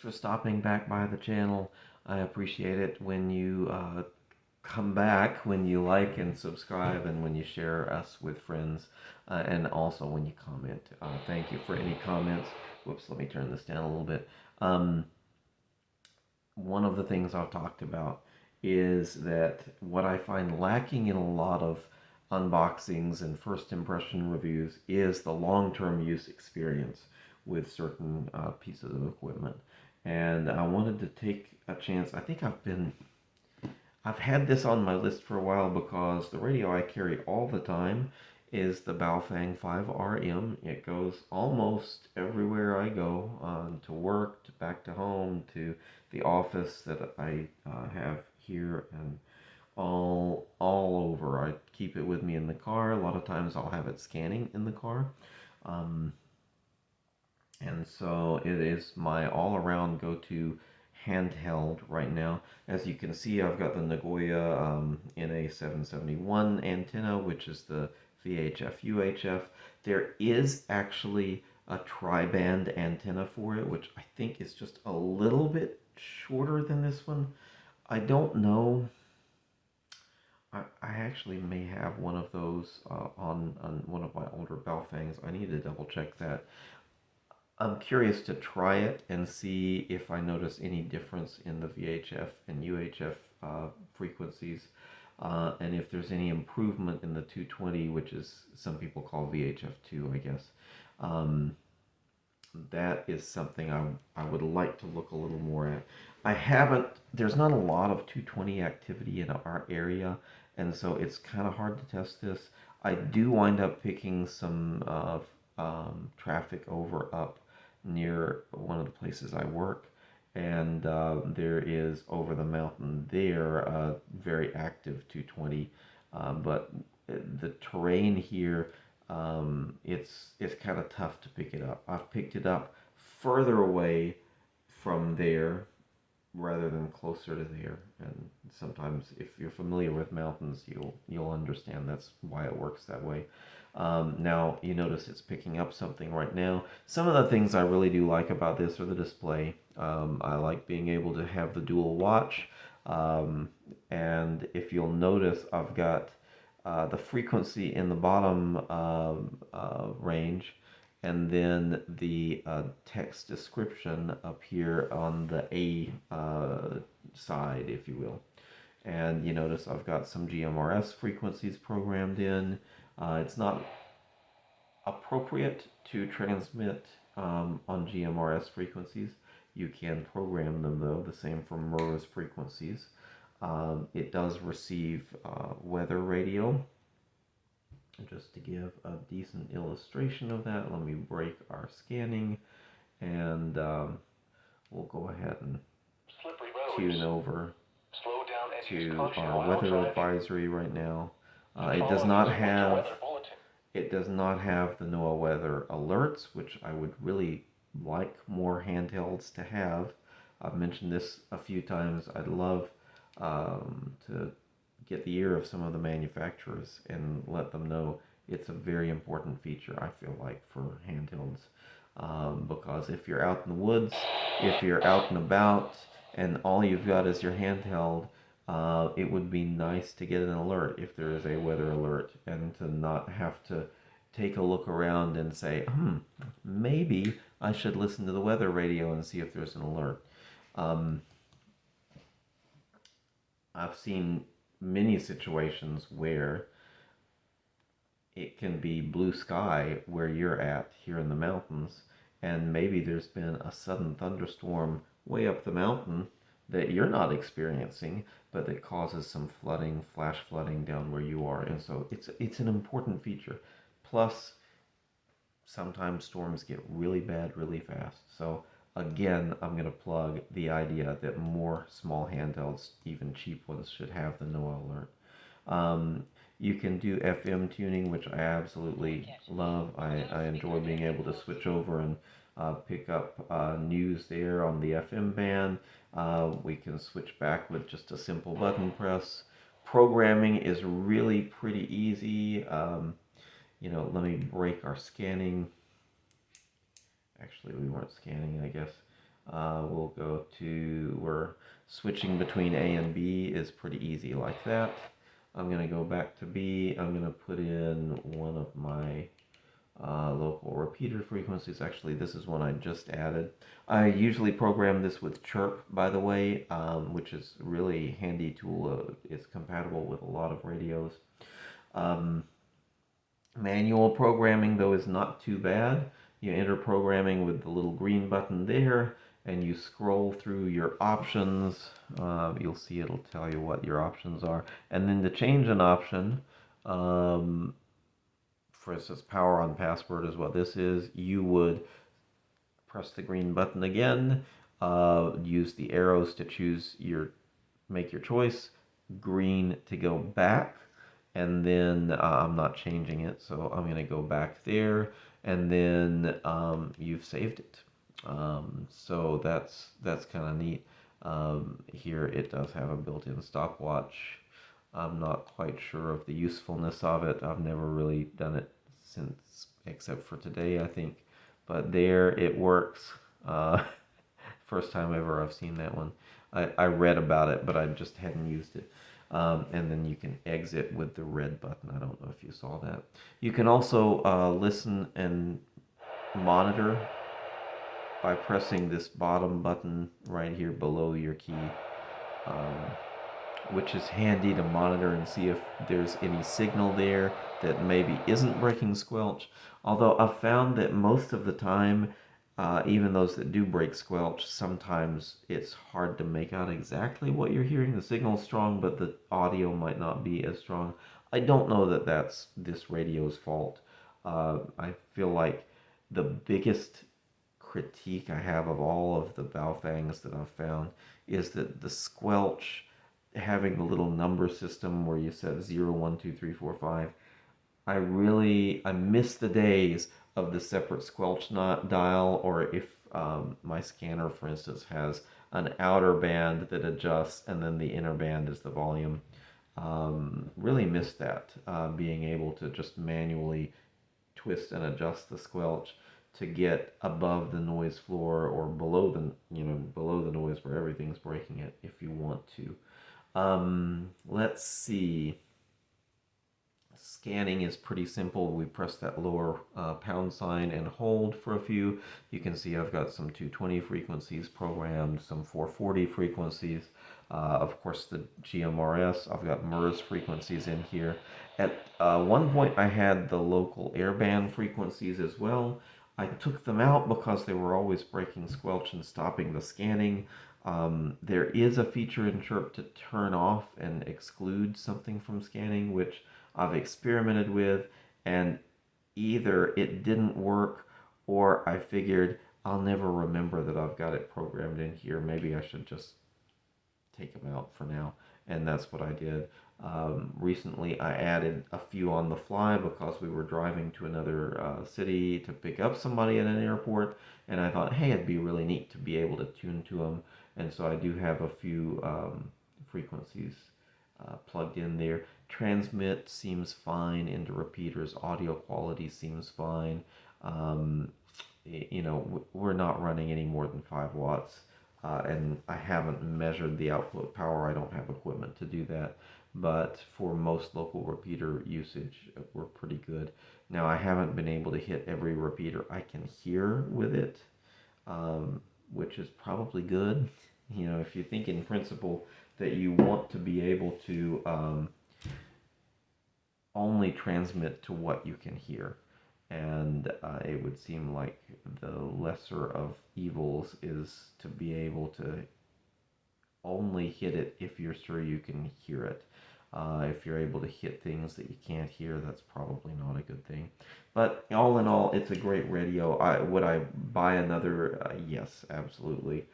For stopping back by the channel. I appreciate it when you come back, when you like and subscribe, and when you share us with friends, and also when you comment. Thank you for any comments. Whoops, let me turn this down a little bit. Um, One of the things I've talked about is that what I find lacking in a lot of unboxings and first impression reviews is the long-term use experience with certain pieces of equipment. And I wanted to take a chance. I think I've had this on my list for a while because the radio I carry all the time is the Baofeng 5RM. It goes almost everywhere I go, to work, to back to home, to the office that I have here, and all over. I keep it with me in the car. A lot of times I'll have it scanning in the car. Um, and so it is my all-around go-to handheld right now. As you can see, I've got the Nagoya NA771 antenna, which is the VHF UHF. There is actually a tri-band antenna for it, which I think is just a little bit shorter than this one. I don't know. I actually may have one of those on one of my older Baofengs. I need to double check that. I'm curious to try it and see if I notice any difference in the VHF and UHF frequencies, and if there's any improvement in the 220, which is some people call VHF2, I guess. Um, that is something I would like to look a little more at. I haven't, there's not a lot of 220 activity in our area, and so it's kind of hard to test this. I do wind up picking some traffic over up near one of the places I work, and there is over the mountain there a very active 220, but the terrain here, it's kind of tough to pick it up. I've picked it up further away from there rather than closer to there. And sometimes, if you're familiar with mountains, you'll understand that's why it works that way. Now you notice it's picking up something right now. Some of the things I really do like about this are the display. I like being able to have the dual watch, and if you'll notice, I've got the frequency in the bottom range, and then the text description up here on the A side, if you will. And you notice I've got some GMRS frequencies programmed in. It's not appropriate to transmit on GMRS frequencies. You can program them though, the same for MURS frequencies. It does receive weather radio. Just to give a decent illustration of that, let me break our scanning, and we'll go ahead and tune over to our weather advisory right now. It does not have the NOAA weather alerts, which I would really like more handhelds to have. I've mentioned this a few times. I'd love to get the ear of some of the manufacturers and let them know it's a very important feature, I feel like, for handhelds. Because if you're out in the woods, if you're out and about, and all you've got is your handheld, it would be nice to get an alert if there is a weather alert, and to not have to take a look around and say, maybe I should listen to the weather radio and see if there's an alert. I've seen many situations where it can be blue sky where you're at here in the mountains, and maybe there's been a sudden thunderstorm way up the mountain that you're not experiencing, but that causes some flooding, flash flooding down where you are. And so it's an important feature. Plus, sometimes storms get really bad really fast. So again, I'm going to plug the idea that more small handhelds, even cheap ones, should have the NOAA alert. You can do FM tuning, which I absolutely love. I enjoy being able to switch over and pick up news there on the FM band. We can switch back with just a simple button press. Programming is really pretty easy. Let me break our scanning. Actually, we weren't scanning, I guess. We'll go to, we're switching between A and B is pretty easy like that. I'm going to go back to B. I'm going to put in one of my local repeater frequencies. Actually, this is one I just added. I usually program this with Chirp, by the way, which is a really handy tool. It's compatible with a lot of radios. Um, Manual programming, though, is not too bad. You enter programming with the little green button there, and you scroll through your options. You'll see it'll tell you what your options are. And then to change an option, for instance, power on password is what this is. You would press the green button again, use the arrows to make your choice, green to go back, and then I'm not changing it, so I'm going to go back there, and then you've saved it. So that's kind of neat. Here it does have a built-in stopwatch. I'm not quite sure of the usefulness of it. I've never really done it since, except for today, I think. But there it works. Uh, First time ever I've seen that one. I read about it, but I just hadn't used it. And then you can exit with the red button. I don't know if you saw that. You can also listen and monitor by pressing this bottom button right here below your key, um, which is handy to monitor and see if there's any signal there that maybe isn't breaking squelch. Although I've found that most of the time, even those that do break squelch, sometimes it's hard to make out exactly what you're hearing. The signal's strong, but the audio might not be as strong. I don't know that that's this radio's fault. I feel like the biggest critique I have of all of the Baofengs that I've found is that the squelch, having the little number system where you set 0, 1, 2, 3, 4, 5, I miss the days of the separate squelch dial, or if my scanner, for instance, has an outer band that adjusts and then the inner band is the volume. Really miss that, being able to just manually twist and adjust the squelch to get above the noise floor or below below the noise where everything's breaking it if you want to. Let's see. Scanning is pretty simple. We press that lower pound sign and hold for a few. You can see I've got some 220 frequencies programmed, some 440 frequencies. Of course, the GMRS. I've got MURS frequencies in here. At one point, I had the local airband frequencies as well. I took them out because they were always breaking squelch and stopping the scanning. There is a feature in Chirp to turn off and exclude something from scanning, which I've experimented with, and either it didn't work or I figured I'll never remember that I've got it programmed in here. Maybe I should just take them out for now, and that's what I did. Recently, I added a few on the fly because we were driving to another city to pick up somebody at an airport, and I thought, hey, it'd be really neat to be able to tune to them, and so I do have a few frequencies plugged in there. Transmit seems fine into repeaters. Audio quality seems fine. We're not running any more than 5 watts. And I haven't measured the output power. I don't have equipment to do that. But for most local repeater usage, we're pretty good. Now, I haven't been able to hit every repeater I can hear with it, which is probably good. If you think in principle that you want to be able to only transmit to what you can hear. And it would seem like the lesser of evils is to be able to only hit it if you're sure you can hear it. If you're able to hit things that you can't hear, that's probably not a good thing. But all in all, it's a great radio. Would I buy another? Yes, absolutely.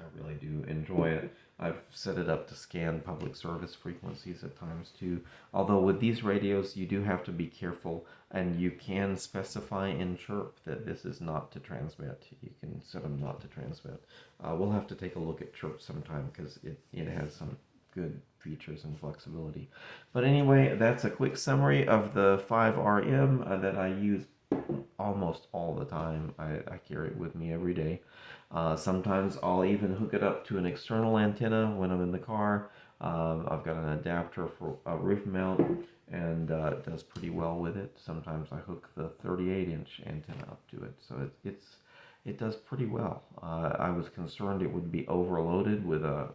I really do enjoy it. I've set it up to scan public service frequencies at times too. Although with these radios, you do have to be careful, and you can specify in Chirp that this is not to transmit. You can set them not to transmit. We'll have to take a look at Chirp sometime because it has some good features and flexibility. But anyway, that's a quick summary of the 5RM that I use almost all the time. I carry it with me every day. Sometimes I'll even hook it up to an external antenna when I'm in the car. I've got an adapter for a roof mount, and it does pretty well with it. Sometimes I hook the 38-inch antenna up to it, so it does pretty well. I was concerned it would be overloaded with a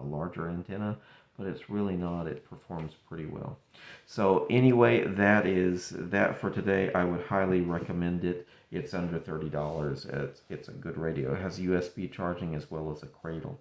larger antenna, but it's really not. It performs pretty well. So anyway, that is that for today. I would highly recommend it. It's under $30. It's a good radio. It has USB charging as well as a cradle.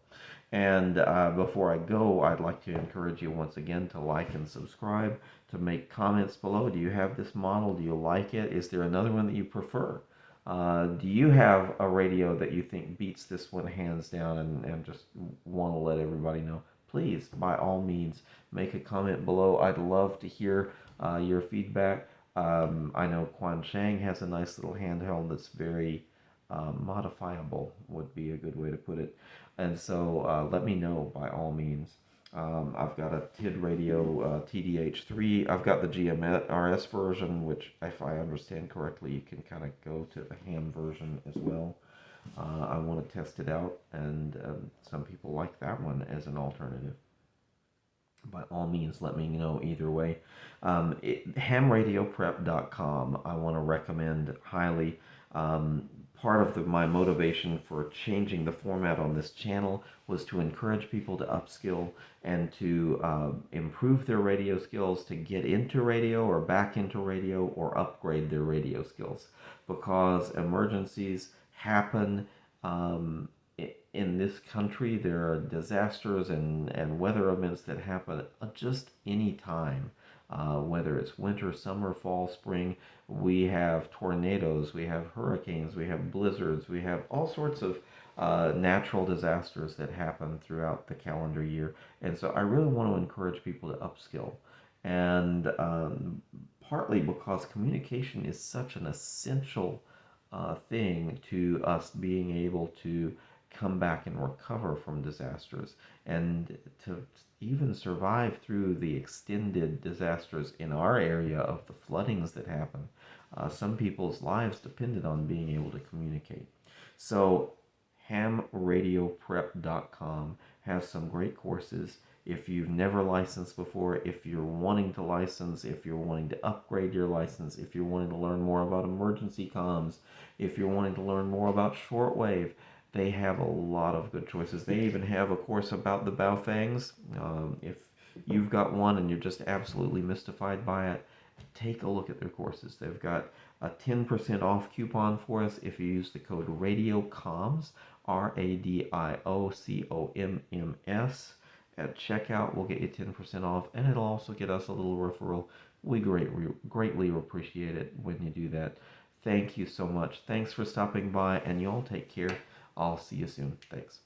And before I go, I'd like to encourage you once again to like and subscribe, to make comments below. Do you have this model? Do you like it? Is there another one that you prefer? Do you have a radio that you think beats this one hands down, and just want to let everybody know? Please, by all means, make a comment below. I'd love to hear your feedback. I know Quan Shang has a nice little handheld that's very modifiable, would be a good way to put it. And so let me know by all means. I've got a TID radio, TDH3. I've got the GMRS version, which, if I understand correctly, you can kind of go to the ham version as well. I want to test it out, and some people like that one as an alternative. By all means, let me know either way. Hamradioprep.com, I want to recommend highly. Part of my motivation for changing the format on this channel was to encourage people to upskill and to improve their radio skills, to get into radio or back into radio or upgrade their radio skills, because emergencies happen. In this country, there are disasters and weather events that happen just any time. Whether it's winter, summer, fall, spring, we have tornadoes, we have hurricanes, we have blizzards, we have all sorts of natural disasters that happen throughout the calendar year. And so I really want to encourage people to upskill. And partly because communication is such an essential thing to us being able to come back and recover from disasters, and to even survive through the extended disasters in our area of the floodings that happen. Some people's lives depended on being able to communicate. So hamradioprep.com has some great courses. If you've never licensed before, if you're wanting to license, if you're wanting to upgrade your license, if you're wanting to learn more about emergency comms, if you're wanting to learn more about shortwave, they have a lot of good choices. They even have a course about the Baofengs. If you've got one and you're just absolutely mystified by it, take a look at their courses. They've got a 10% off coupon for us if you use the code RADIOCOMMS, RADIOCOMMS. At checkout, we'll get you 10% off, and it'll also get us a little referral. We greatly appreciate it when you do that. Thank you so much. Thanks for stopping by, and you all take care. I'll see you soon. Thanks.